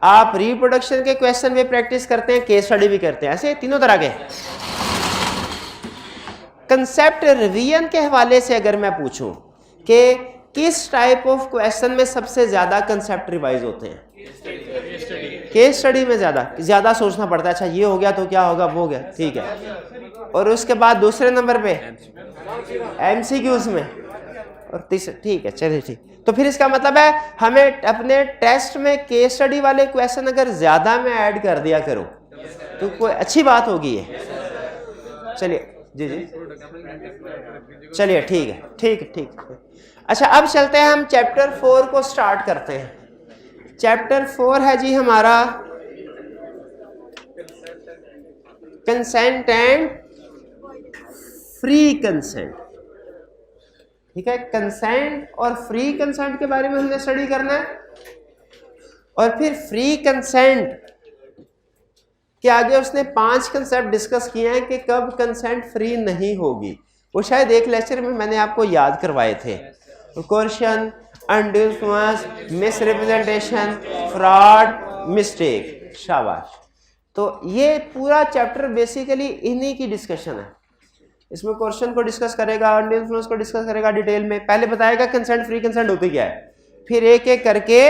आप रिप्रोडक्शन के क्वेश्चन भी प्रैक्टिस करते हैं, केस स्टडी भी करते हैं, ऐसे तीनों तरह के। कंसेप्ट रिवीजन के हवाले से अगर मैं पूछूं कि किस टाइप ऑफ क्वेश्चन में सबसे ज्यादा कंसेप्ट रिवाइज होते हैं? केस स्टडी में ज्यादा सोचना पड़ता है। अच्छा ये हो गया तो क्या होगा, वो हो गया, ठीक है। और उसके बाद दूसरे नंबर पे MCQs में, और तीसरे, ठीक है, चलिए ठीक। तो फिर इसका मतलब है हमें अपने टेस्ट में केस स्टडी वाले क्वेश्चन अगर ज्यादा में ऐड कर दिया करो तो कोई अच्छी बात होगी ये। चलिए जी जी, चलिए ठीक है, ठीक। अच्छा अब चलते हैं, हम चैप्टर 4 को स्टार्ट करते हैं। चैप्टर 4 है जी हमारा कंसेंट एंड फ्री कंसेंट। ठीक है, कंसेंट और फ्री कंसेंट के बारे में हमने स्टडी करना है। और फिर फ्री कंसेंट के आगे उसने 5 कंसेप्ट डिस्कस किए हैं कि कब कंसेंट फ्री नहीं होगी। वो शायद एक लेक्चर में मैंने आपको याद करवाए थे। Coercion, undue influence, misrepresentation, fraud, mistake. शाबाश। तो ये पूरा चैप्टर बेसिकली इन्हीं की डिस्कशन है। इसमें क्वेश्चन को डिस्कस करेगा, अनड्यू इन्फ्लुएंस को डिस्कस करेगा डिटेल में, पहले बताएगा कंसेंट फ्री कंसेंट होती क्या है, फिर एक एक करके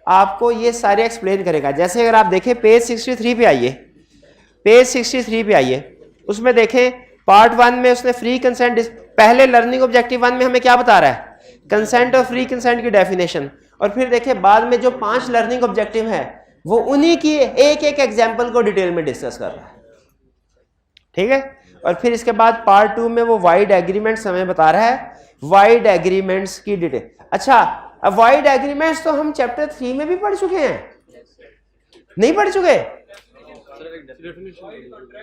आपको ये सारे एक्सप्लेन करेगा। जैसे अगर आप देखें पेज 63 पे आइए, पेज 63 पे आइए, उसमें देखें पार्ट 1 में उसने फ्री कंसेंट, पहले लर्निंग ऑब्जेक्टिव 1 में हमें क्या बता रहा है, कंसेंट और फ्री कंसेंट की डेफिनेशन। और फिर देखें बाद में जो 5 लर्निंग ऑब्जेक्टिव है वो उन्हीं की एक एक एग्जाम्पल को डिटेल में डिस्कस कर रहा है। ठीक है, और फिर इसके बाद पार्ट 2 में वो वाइड एग्रीमेंट्स हमें बता रहा है, वाइड एग्रीमेंट्स की डिटेल। अच्छा, अब वाइड एग्रीमेंट्स तो हम चैप्टर 3 में भी पढ़ चुके हैं, नहीं पढ़ चुके?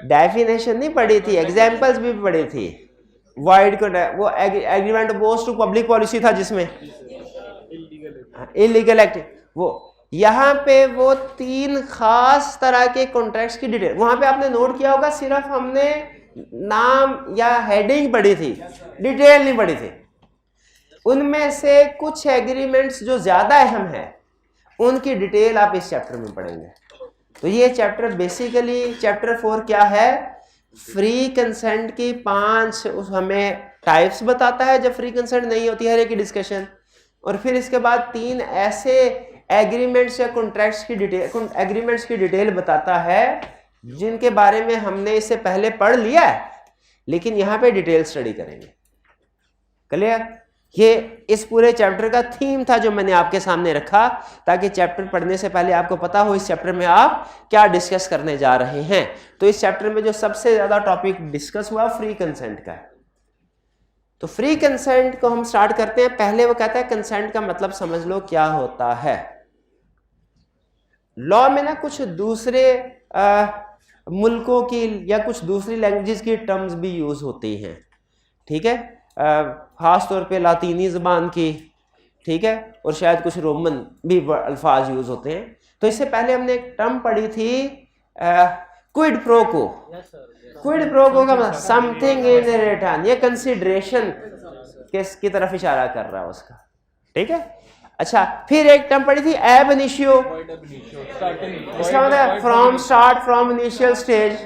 डेफिनेशन नहीं पढ़ी थी, एग्जाम्पल्स भी पढ़ी थी। वाइड वो agreement opposed to public policy था जिसमें इलीगल एक्ट, वो यहाँ पे वो 3 खास तरह के कॉन्ट्रैक्ट्स की डिटेल, वहां पे आपने नोट किया होगा, सिर्फ हमने नाम या हेडिंग पढ़ी थी, डिटेल नहीं पढ़ी थी। उनमें से कुछ एग्रीमेंट्स जो ज्यादा अहम है उनकी डिटेल आप इस चैप्टर में पढ़ेंगे। तो ये चैप्टर बेसिकली चैप्टर 4 क्या है, फ्री कंसेंट की 5 हमें टाइप्स बताता है जब फ्री कंसेंट नहीं होती हर एक की डिस्कशन, और फिर इसके बाद 3 ऐसे एग्रीमेंट्स या कॉन्ट्रैक्ट्स की डिटेल, एग्रीमेंट्स की डिटेल बताता है जिनके बारे में हमने इससे पहले पढ़ लिया है, लेकिन यहाँ पे डिटेल स्टडी करेंगे। क्लियर? ये इस पूरे चैप्टर का थीम था जो मैंने आपके सामने रखा, ताकि चैप्टर पढ़ने से पहले आपको पता हो इस चैप्टर में आप क्या डिस्कस करने जा रहे हैं। तो इस चैप्टर में जो सबसे ज्यादा टॉपिक डिस्कस हुआ फ्री कंसेंट का है। तो फ्री कंसेंट को हम स्टार्ट करते हैं। पहले वो कहता है कंसेंट का मतलब समझ लो क्या होता है। लॉ में ना कुछ दूसरे मुल्कों की या कुछ दूसरी लैंग्वेजेस की टर्म्स भी यूज होती हैं, ठीक है, खास तौर पे लातीनी ज़बान की, ठीक है, और शायद कुछ रोमन भी अल्फाज यूज होते हैं। तो इससे पहले हमने एक टर्म पढ़ी थी क्विड प्रो को। क्विड प्रो को का मतलब समथिंग इन रिटर्न, ये कंसिडरेशन की तरफ इशारा कर रहा है उसका, ठीक है। अच्छा, फिर एक टर्म पढ़ी थी एब इनिशियो, इसका मतलब from start, from initial stage,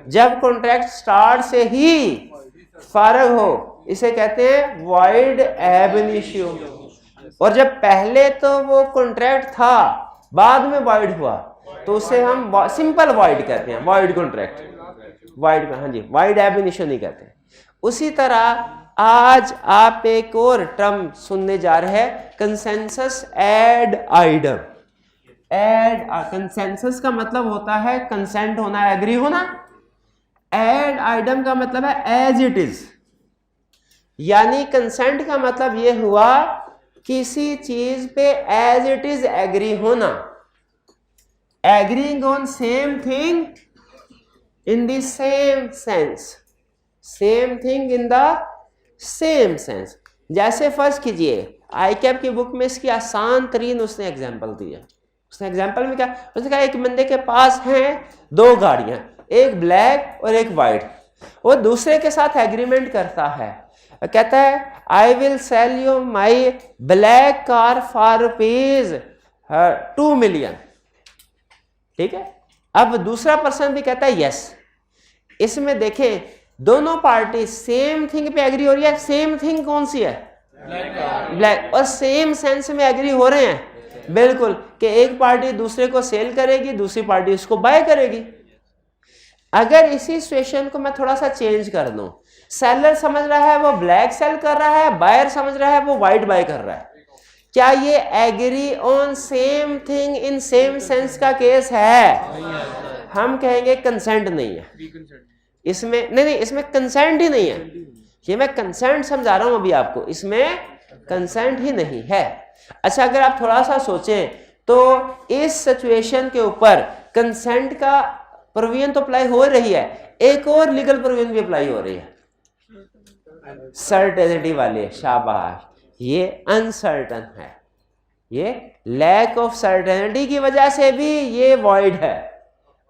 जब कॉन्ट्रैक्ट स्टार्ट से ही फारग हो, इसे कहते हैं वॉइड एब इनिशियो। और जब पहले तो वो कॉन्ट्रैक्ट था बाद में वॉइड हुआ तो उसे हम सिंपल वॉइड कहते हैं, वॉइड कॉन्ट्रैक्ट, वॉइड, हाँ जी, वॉइड एब इनिशियो नहीं कहते। उसी तरह आज आप एक और टर्म सुनने जा रहे हैं, consensus ad idem. Ad consensus का मतलब होता है कंसेंट होना, एग्री होना। एड आइडम का मतलब है एज इट इज, यानी कंसेंट का मतलब यह हुआ किसी चीज पे एज इट इज एग्री होना, agreeing on same thing in the same sense, same thing in the same sense. जैसे फर्ज कीजिए आईकैप की बुक में इसकी आसान तरीन उसने एग्जांपल दिया। उसने एग्जांपल में क्या, उसने कहा एक बंदे के पास हैं 2 गाड़ियां, एक ब्लैक और एक वाइट। वो दूसरे के साथ एग्रीमेंट करता है, कहता है I will sell you my black car for ₹2 million, ठीक है। अब दूसरा पर्सन भी कहता है यस। इसमें देखें दोनों पार्टी सेम थिंग पे एग्री हो रही है। सेम थिंग कौन सी है? ब्लैक। और सेम सेंस में एग्री हो रहे हैं बिल्कुल, कि एक पार्टी दूसरे को सेल करेगी, दूसरी पार्टी उसको बाय करेगी। अगर इसी सिचुएशन को मैं थोड़ा सा चेंज कर दूं, सेलर समझ रहा है वो ब्लैक सेल कर रहा है, बायर समझ रहा है वो व्हाइट बाय कर रहा है, क्या ये agree on same thing in same sense का केस है? हम कहेंगे कंसेंट नहीं है इसमें। नहीं, इसमें कंसेंट ही नहीं है। ये मैं कंसेंट समझा रहा हूं अभी आपको, इसमें कंसेंट ही नहीं है। अच्छा, अगर आप थोड़ा सा सोचें तो इस सिचुएशन के ऊपर कंसेंट का प्रोविजन तो अप्लाई हो रही है, एक और लीगल प्रोविजन भी अप्लाई हो रही है, सर्टेनिटी वाले। शाबाश, ये अनसर्टन है, ये लैक ऑफ सर्टेनिटी की वजह से भी ये वॉइड है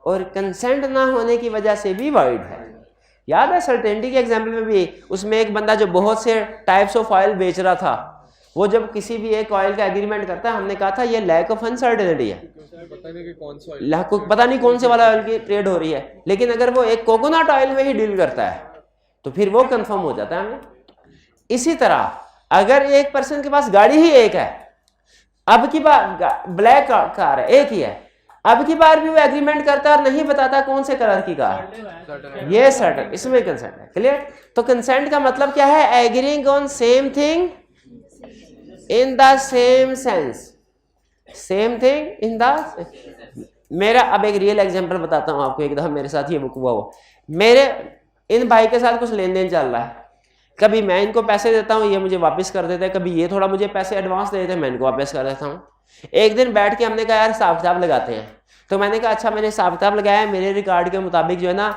और कंसेंट ना होने की वजह से भी वॉइड है। याद है सर्टेनिटी के एग्जाम्पल में भी, उसमें एक बंदा जो बहुत से टाइप्स ऑफ ऑयल बेच रहा था, वो जब किसी भी एक ऑयल का एग्रीमेंट करता है, हमने कहा था ये लैक ऑफ अनसर्टेनिटी है, पता नहीं कौन से वाला ऑयल की ट्रेड हो रही है। लेकिन अगर वो एक कोकोनट ऑयल में ही डील करता है तो फिर वो कंफर्म हो जाता है हमें। इसी तरह अगर एक पर्सन के पास गाड़ी ही एक है, अब की बार ब्लैक कार है, एक ही है, अब की बार भी वो एग्रीमेंट करता है और नहीं बताता कौन से कलर की कार, ये सर्टन, इसमें कंसेंट है। क्लियर? तो कंसेंट का मतलब क्या है? Agreeing on same thing in the same sense, same thing in the. मेरा अब एक रियल एग्जांपल बताता हूं आपको, एक दफा मेरे साथ ये हुआ हो। मेरे इन भाई के साथ कुछ लेन देन चल रहा है, कभी मैं इनको पैसे देता हूँ, ये मुझे वापस कर देते हैं, कभी ये थोड़ा मुझे पैसे एडवांस दे देते हैं, मैं इनको वापस कर देता हूँ। एक दिन बैठ के हमने कहा यार हिसाब किताब लगाते हैं, तो मैंने कहा अच्छा, मैंने हिसाब किताब लगाया, मेरे रिकॉर्ड के मुताबिक जो है ना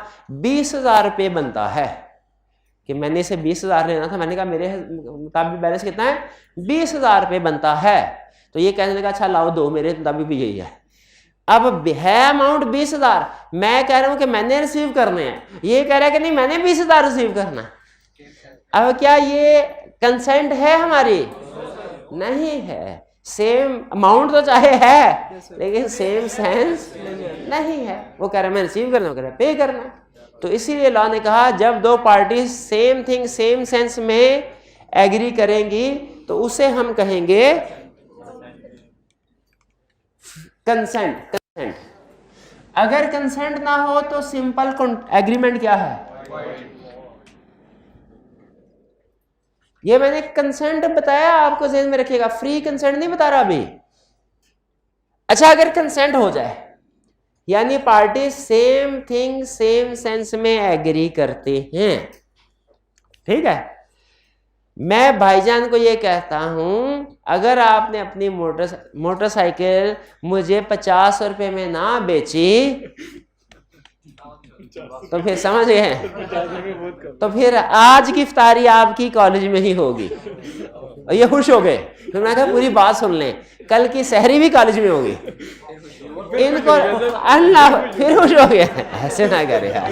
20,000 रुपये बनता है, कि मैंने इसे 20,000 लेना था। मैंने कहा मेरे मुताबिक बैलेंस कितना है, 20,000 रुपये बनता है। तो ये कहने लगा अच्छा लाओ दो, मेरे मुताबिक भी यही है। अब है अमाउंट 20,000, मैं कह रहा हूं कि मैंने रिसीव करने हैं, ये कह रहा है कि नहीं मैंने 20,000 रिसीव करना है। अब क्या ये कंसेंट है हमारी? नहीं है। सेम अमाउंट तो चाहे है लेकिन सेम सेंस नहीं है। वो कह रहा है मैं रिसीव करना, वो कह रहा है पे करना। तो इसीलिए लॉ ने कहा जब दो party same thing same sense में एग्री करेंगी तो उसे हम कहेंगे कंसेंट। कंसेंट अगर कंसेंट ना हो तो सिंपल एग्रीमेंट क्या है? ये मैंने कंसेंट बताया, आपको ज़हन में रखिएगा, फ्री कंसेंट नहीं बता रहा अभी। अच्छा, अगर कंसेंट हो जाए यानी party same thing same sense में एग्री करते हैं, ठीक है। मैं भाईजान को ये कहता हूं अगर आपने अपनी मोटरसाइकिल मुझे 50 रुपए में ना बेची तो फिर समझ गए, तो फिर आज की इफ्तारी आपकी कॉलेज में ही होगी। और ये खुश हो गए, फिर मैंने कहा पूरी बात सुन लें, कल की सहरी भी कॉलेज में होगी। इनको अल्लाह फिर खुश हो गया, ऐसे ना करे यार।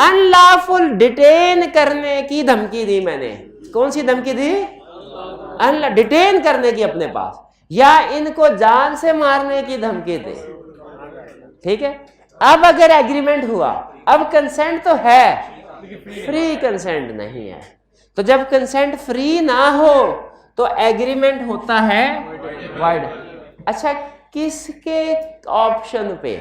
अनलॉफुल डिटेन करने की धमकी दी मैंने। कौन सी धमकी दी? अनलॉ डिटेन करने की अपने पास, या इनको जान से मारने की धमकी दी, ठीक है। अब अगर एग्रीमेंट हुआ, अब कंसेंट तो है, फ्री कंसेंट नहीं है। तो जब कंसेंट फ्री ना हो तो एग्रीमेंट होता है वाइड। अच्छा, किसके ऑप्शन पे?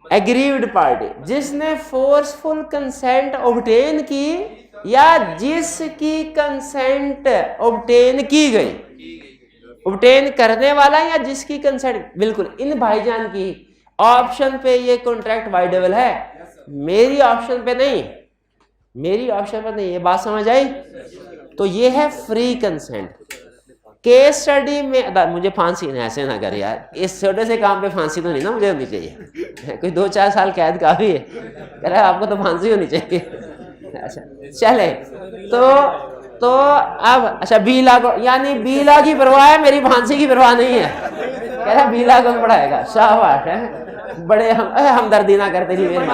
एग्रीव्ड पार्टी, जिसने फोर्सफुल कंसेंट ऑब्टेन की या जिसकी कंसेंट ऑब्टेन की गई। ऑब्टेन करने वाला या जिसकी कंसेंट, बिल्कुल इन भाईजान की ऑप्शन पे ये कॉन्ट्रैक्ट वाइडेबल है, मेरी ऑप्शन पे नहीं, मेरी ऑप्शन पे नहीं। ये बात समझ आई? तो ये है फ्री कंसेंट। केस स्टडी में मुझे फांसी नहीं, ऐसे ना कर यार, इस छोटे से काम पे फांसी तो नहीं ना मुझे होनी चाहिए। कोई 2-4 साल कैद काफी है, कह रहा है आपको तो फांसी होनी चाहिए। अच्छा चले, तो अब अच्छा 20 लाख, यानी 20 लाख की परवाह है, मेरी फांसी की परवाह नहीं है। कह रहा 20 लाख कौन पढ़ाएगा? शाबाश है, बड़े हमदर्दी ना करते नहीं मेरे।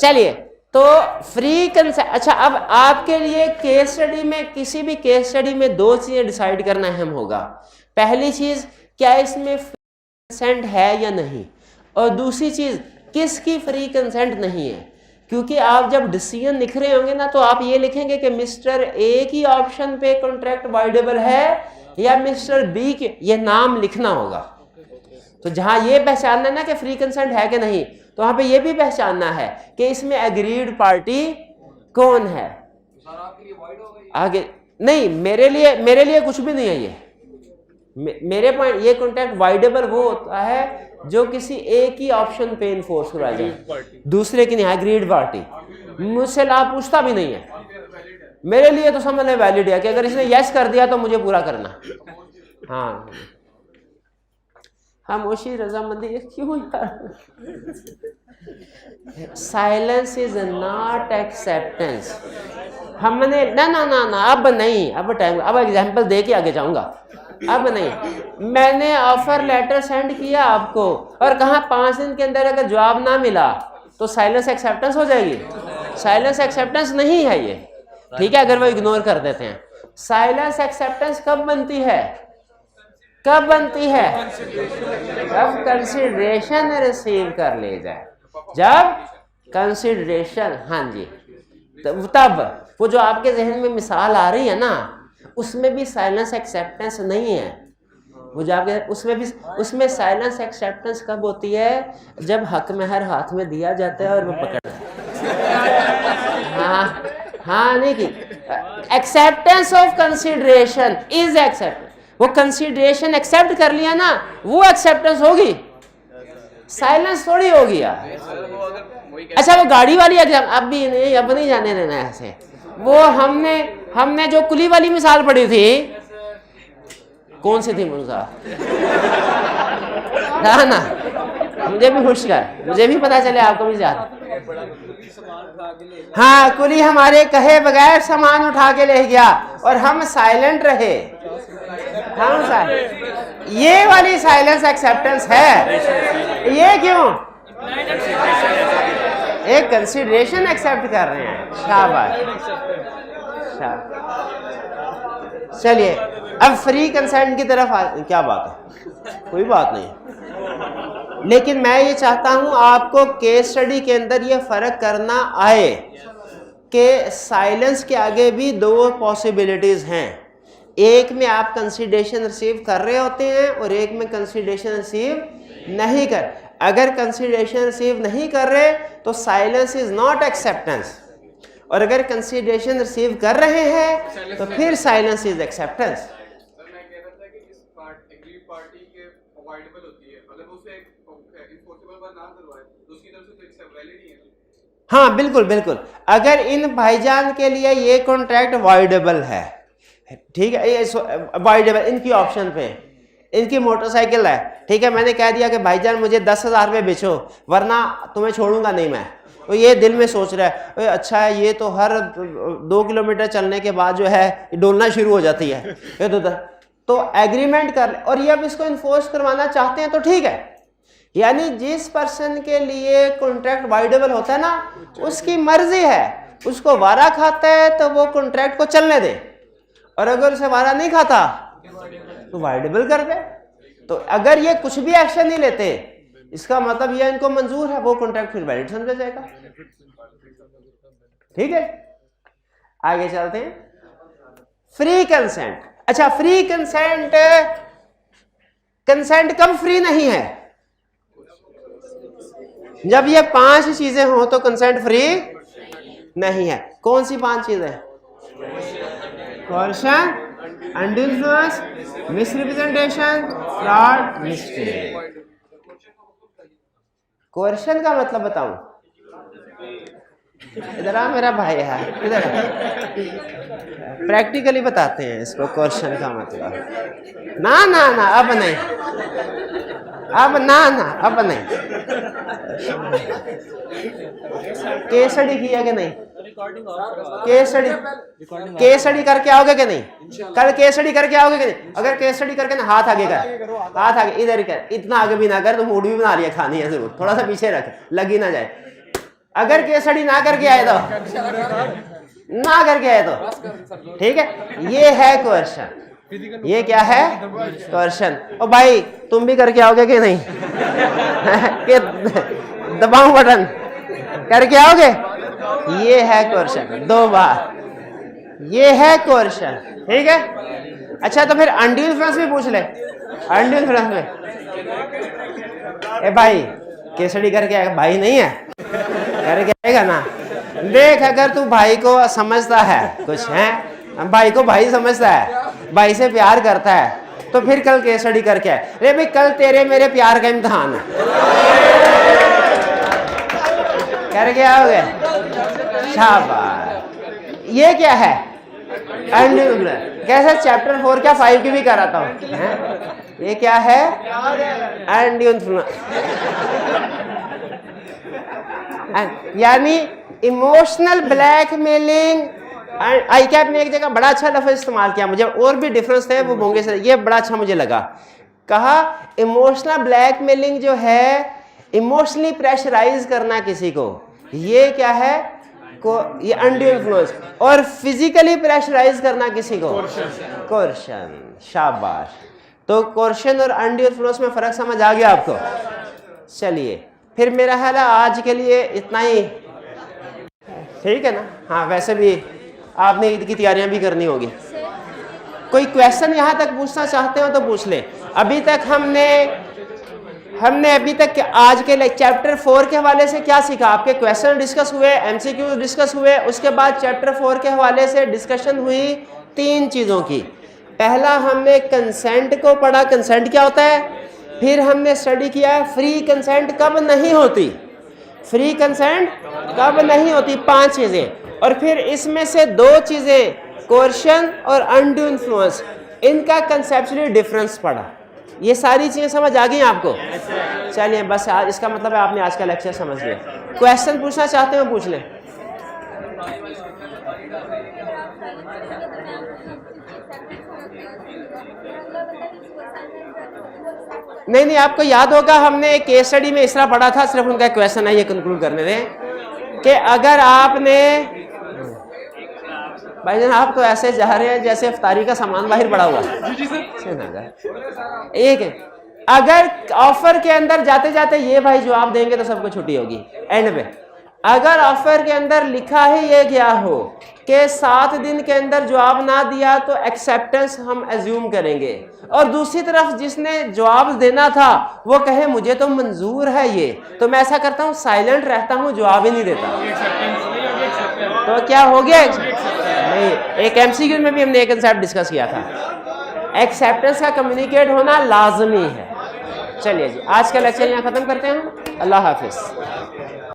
चलिए, तो फ्री कंसेंट। अच्छा, अब आपके लिए केस स्टडी में, किसी भी केस स्टडी में 2 चीजें डिसाइड करना अहम होगा। पहली चीज, क्या इसमें फ्री कंसेंट है या नहीं, और दूसरी चीज किसकी फ्री कंसेंट नहीं है। क्योंकि आप जब डिसीजन लिख रहे होंगे ना, तो आप ये लिखेंगे कि मिस्टर ए की ऑप्शन पे कॉन्ट्रैक्ट वाइडेबल है या मिस्टर बी के, ये नाम लिखना होगा। तो जहां ये पहचानना है ना कि फ्री कंसेंट है कि नहीं, तो वहां पे ये भी पहचानना है कि इसमें एग्रीड पार्टी कौन है। आगे नहीं, मेरे लिए कुछ भी नहीं है ये। मेरे पॉइंट, ये कॉन्ट्रैक्ट वाइडेबल वो होता है जो किसी एक ही ऑप्शन पे इन्फोर्स हो जाए, दूसरे की नहीं। एग्रीड पार्टी मुझसे लाभ पूछता भी नहीं है, मेरे लिए तो समझ ले वैलिड है कि अगर इसने यस कर दिया तो मुझे पूरा करना। हाँ, खामोशी, रजामंदी, क्यों यार? Silence is not acceptance. हमने ना ना ना ना, अब नहीं, अब टाइम, अब एग्जांपल दे के आगे जाऊंगा। अब नहीं, मैंने ऑफर लेटर सेंड किया आपको और कहा 5 दिन के अंदर अगर जवाब ना मिला तो साइलेंस एक्सेप्टेंस हो जाएगी? साइलेंस एक्सेप्टेंस नहीं है ये, ठीक है, अगर वो इग्नोर कर देते हैं। साइलेंस एक्सेप्टेंस कब बनती है? कब बनती है? जब कंसिडरेशन रिसीव कर ले जाए, जब कंसिडरेशन, हाँ जी, तब वो जो आपके जहन में मिसाल आ रही है ना, उसमें भी साइलेंस एक्सेप्टेंस नहीं है। वो जो आपके उसमें साइलेंस एक्सेप्टेंस कब होती है? जब हक महर हाथ में दिया जाता है और वो पकड़, हाँ नहीं की acceptance of consideration is acceptance. वो कंसिडरेशन एक्सेप्ट कर लिया ना, वो एक्सेप्टेंस होगी, साइलेंस थोड़ी होगी यार। अच्छा, वो गाड़ी वाली एग्जाम अब नहीं जाने देना है ऐसे। वो हमने हमने जो कुली वाली मिसाल पढ़ी थी, कौन सी थी मिसाल? ना मुझे भी खुश कर, मुझे भी पता चले आपको भी ज्यादा। हाँ, कुली हमारे कहे बगैर सामान उठा के ले गया और हम साइलेंट रहे। हम ये वाली साइलेंस एक्सेप्टेंस है। ये क्यों? एक कंसीडरेशन एक्सेप्ट कर रहे हैं। शाबाश। चलिए अब फ्री कंसेंट की तरफ क्या बात है? कोई बात नहीं, लेकिन मैं ये चाहता हूं आपको केस स्टडी के अंदर ये फर्क करना आए कि साइलेंस के आगे भी दो पॉसिबिलिटीज हैं। एक में आप कंसीडरेशन रिसीव कर रहे होते हैं और एक में कंसीडरेशन रिसीव नहीं कर। अगर कंसीडरेशन रिसीव नहीं कर रहे तो साइलेंस इज नॉट एक्सेप्टेंस, और अगर कंसीडरेशन रिसीव कर रहे हैं तो फिर साइलेंस इज एक्सेप्टेंस। सर मैं कह रहा था कि इस एग्रीड पार्टी के अवॉइडेबल होती है, अगर वो उसे इनफोर्सेबल बात ना करवाए तो उसकी तरफ से तो वैलिड ही है। हाँ बिल्कुल बिल्कुल, अगर इन भाईजान के लिए ये कॉन्ट्रैक्ट अवॉइडेबल है, ठीक है, ये अवॉइडेबल इनकी ऑप्शन पे, इनकी मोटरसाइकिल है, ठीक है, मैंने कह दिया कि भाईजान मुझे 10,000 में बेचो वरना तुम्हें छोड़ूंगा नहीं मैं, तो ये दिल में सोच रहा है अच्छा है, ये तो हर 2 किलोमीटर चलने के बाद जो है डोलना शुरू हो जाती है ये तो एग्रीमेंट कर ले, और ये अब इसको इन्फोर्स करवाना चाहते हैं तो ठीक है। यानी जिस पर्सन के लिए कॉन्ट्रैक्ट वाइडेबल होता है ना, उसकी मर्जी है, उसको वारा खाता है तो वो कॉन्ट्रैक्ट को चलने दे, और अगर उसे वारा नहीं खाता तो वाइडेबल कर दे। तो अगर ये कुछ भी एक्शन नहीं लेते इसका मतलब ये इनको मंजूर है, वो कॉन्ट्रैक्ट फिर वैलिड समझा जाएगा। ठीक है, आगे चलते हैं। Free consent. अच्छा, फ्री कंसेंट, कंसेंट कब फ्री नहीं है? जब ये 5 चीजें हो तो कंसेंट फ्री नहीं है। कौन सी 5 चीजें? Coercion, undue influence, misrepresentation, fraud, mistake. Coercion का मतलब बताऊं? इधर आ मेरा भाई है, इधर प्रैक्टिकली बताते हैं इसको। कोर्शन का मतलब ना ना ना अब नहीं, अब ना ना अब नहीं। केस स्टडी किया कि नहीं? केस स्टडी करके आओगे कि नहीं? कल केस स्टडी करके आओगे कि नहीं? अगर केस स्टडी करके ना, हाथ आगे कर, हाथ आगे, इधर कर, इतना आगे भी ना कर, तो मूड भी बना लिया खानी है जरूर, थोड़ा सा पीछे रख, लगी ना जाए। अगर केस स्टडी ना करके आए तो, ना करके आए तो ठीक है, ये है क्वेश्चन। ये क्या है? क्वेश्चन। और भाई तुम भी करके आओगे कि नहीं? कि दबाऊं बटन, करके आओगे? ये है क्वेश्चन, 2 बार, ये है क्वेश्चन। ठीक है, अच्छा तो फिर अनड्यू इन्फ्लुएंस भी पूछ ले। अनड्यू इन्फ्लुएंस में ए भाई केस स्टडी करके आएगा? भाई नहीं है, करके आएगा ना। देख, अगर तू भाई को समझता है कुछ है, भाई को भाई समझता है, भाई से प्यार करता है, तो फिर कल केस स्टडी करके आए। अरे भाई कल तेरे मेरे प्यार का इम्तिहान है, करके आओगे? शाबाश। ये क्या है? Undue influence. कैसे चैप्टर 4 क्या 5 की भी कराता हूं। ये क्या है? अनड्यू इन्फ्लुएंस, यानी इमोशनल ब्लैकमेलिंग। आई कैप ने एक जगह बड़ा अच्छा लफ्ज़ इस्तेमाल किया, मुझे और भी डिफरेंस थे वो बोंगे से, ये बड़ा अच्छा मुझे लगा। कहा इमोशनल ब्लैकमेलिंग जो है, इमोशनली प्रेशराइज करना किसी को, ये क्या है? ये अनड्यू इन्फ्लुएंस। और फिजिकली प्रेशराइज करना किसी को, कोर्शन। शाबाश। तो कोर्शन और अनड्यू इन्फ्लुएंस में फर्क समझ आ गया आपको? चलिए फिर मेरा ख्याल है आज के लिए इतना ही, ठीक है ना? हाँ, वैसे भी आपने ईद की तैयारियां भी करनी होगी। कोई क्वेश्चन यहाँ तक पूछना चाहते हो तो पूछ ले। अभी तक हमने अभी तक आज के चैप्टर 4 के हवाले से क्या सीखा? आपके क्वेश्चन डिस्कस हुए, एमसीक्यू डिस्कस हुए, उसके बाद चैप्टर 4 के हवाले से डिस्कशन हुई 3 चीज़ों की। पहला हमने कंसेंट को पढ़ा, कंसेंट क्या होता है। फिर हमने स्टडी किया फ्री कंसेंट कब नहीं होती, फ्री कंसेंट कब नहीं होती, 5 चीज़ें। और फिर इसमें से 2 चीज़ें कोर्शन और अनड्यू इन्फ्लुएंस, इनका कंसेप्चुअली डिफरेंस पड़ा। ये सारी चीजें समझ आ गई आपको? चलिए बस आज इसका मतलब है आपने आज का लेक्चर समझ लिया। क्वेश्चन पूछना चाहते हो पूछ लें। नहीं नहीं, आपको याद होगा हमने एक केस स्टडी में इस तरह पढ़ा था, सिर्फ उनका क्वेश्चन है, ये कंक्लूड करने दें कि अगर आपने, भाईजान आप तो ऐसे जा रहे हैं जैसे इफ्तारी का सामान बाहर पड़ा हुआ। एक है, अगर ऑफर के अंदर जाते जाते ये भाई जवाब देंगे तो सबको छुट्टी होगी एंड पे। अगर ऑफर के अंदर लिखा है ये क्या हो कि 7 दिन के अंदर जवाब ना दिया तो एक्सेप्टेंस हम एज्यूम करेंगे, और दूसरी तरफ जिसने जवाब देना था वो कहे मुझे तो मंजूर है ये, तो मैं ऐसा करता हूँ साइलेंट रहता हूँ, जवाब ही नहीं देता, तो क्या हो गया? नहीं, एक एमसीक्यू में भी हमने एक कंसेप्ट डिस्कस किया था, एक्सेप्टेंस का कम्युनिकेट होना लाजमी है। चलिए जी, आज का लेक्चर यहाँ खत्म करते हैं। अल्लाह हाफिज।